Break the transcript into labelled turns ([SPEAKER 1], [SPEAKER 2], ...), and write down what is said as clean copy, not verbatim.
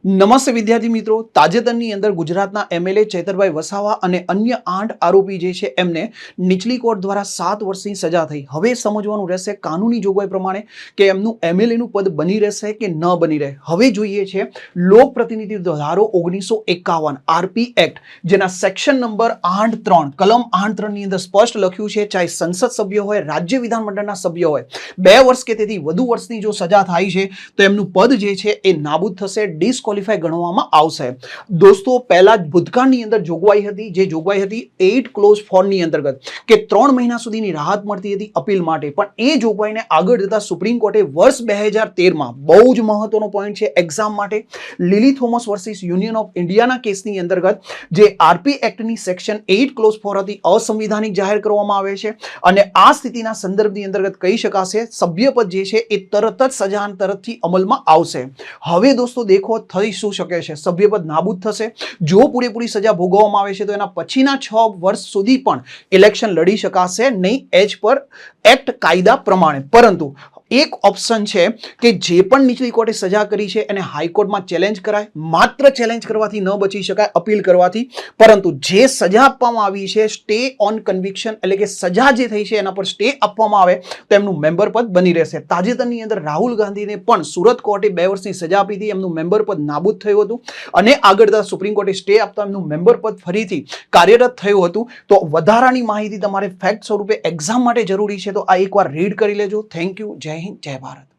[SPEAKER 1] નમસ્તે વિદ્યાર્થી મિત્રો, તાજેતરની અંદર ગુજરાતના એમએલએ ચેતરભાઈ વસાવા અને અન્ય 8 આરોપી જે છે એમને નીચલી કોર્ટ દ્વારા 7 વર્ષની સજા થઈ. હવે સમજવાનું રહેશે કાનૂની જોગવાઈ પ્રમાણે કે એમનું એમએલએનું પદ બની રહેશે કે ન બની રહે. હવે જોઈએ છે લોક પ્રતિનિધિ ધારો 1951 આરપી એક્ટ, જેના સેક્શન નંબર 8(3) કલમ 8(3) ની અંદર સ્પષ્ટ લખ્યું છે, ચાહે સંસદ સભ્ય હોય, રાજ્ય વિધાનમંડળના સભ્ય હોય, 2 વર્ષ કે તેથી વધુ વર્ષની જો સજા થાય છે તો એમનું પદ જે છે એ નાબૂદ થશે, ડિસ્ક્વોલિફાય ગણવામાં આવશે. દોસ્તો, પહેલા ભૂતકાળની અંદર જોગવાઈ હતી, જે જોગવાઈ હતી 8 ક્લોઝ 4 ની અંતર્ગત કે 3 મહિના સુધીની રાહત મળતી હતી અપીલ માટે, પણ એ જોગવાઈને આગળ જતા સુપ્રીમ કોર્ટે વર્ષ 2013માં, બહુ જ મહત્વનો પોઈન્ટ છે એક્ઝામ માટે, લીલી થોમસ વર્સિસ યુનિયન ઓફ ઇન્ડિયાના કેસની અંતર્ગત જે આરપી એક્ટની સેક્શન 8 ક્લોઝ 4 હતી અસંવિધાનિક જાહેર કરવામાં આવે છે અને આ સ્થિતિના સંદર્ભની અંતર્ગત કહી શકાશે સભ્યપદ જે છે એ તરત જ સજા તરફથી અમલમાં આવશે. હવે દોસ્તો દેખો થઈ શું શકે છે, સભ્યપદ નાબૂદ થશે. જો પૂરેપૂરી સજા ભોગવવામાં આવે છે તો એના પછીના 6 વર્ષ સુધી પણ ઇલેક્શન લડી શકાશે નહીં એજ પર એક્ટ કાયદા પ્રમાણે. પરંતુ એક ઓપ્શન છે કે જે પણ નીચલી કોર્ટે સજા કરી છે એને હાઈકોર્ટમાં ચેલેન્જ કરાય. માત્ર ચેલેન્જ કરવાથી ન બચી શકાય, અપીલ કરવાથી, પરંતુ જે સજા આપવામાં આવી છે સ્ટે ઓન કન્વિક્શન, એટલે કે સજા જે થઈ છે એના પર સ્ટે આપવામાં આવે તો એમનું મેમ્બર પદ બની રહેશે. તાજેતરની અંદર રાહુલ ગાંધીને પણ સુરત કોર્ટે 2 વર્ષની સજા આપી હતી, એમનું મેમ્બર પદ નાબૂદ થયું હતું અને આગળ જતા સુપ્રીમ કોર્ટે સ્ટે આપતા એમનું મેમ્બર પદ ફરીથી કાર્યરત થયું હતું. તો વધારાની માહિતી તમારે ફેક્ટ સ્વરૂપે એક્ઝામ માટે જરૂરી છે તો આ એકવાર રીડ કરી લેજો. Thank you. જય હિન્દ, જય ભારત.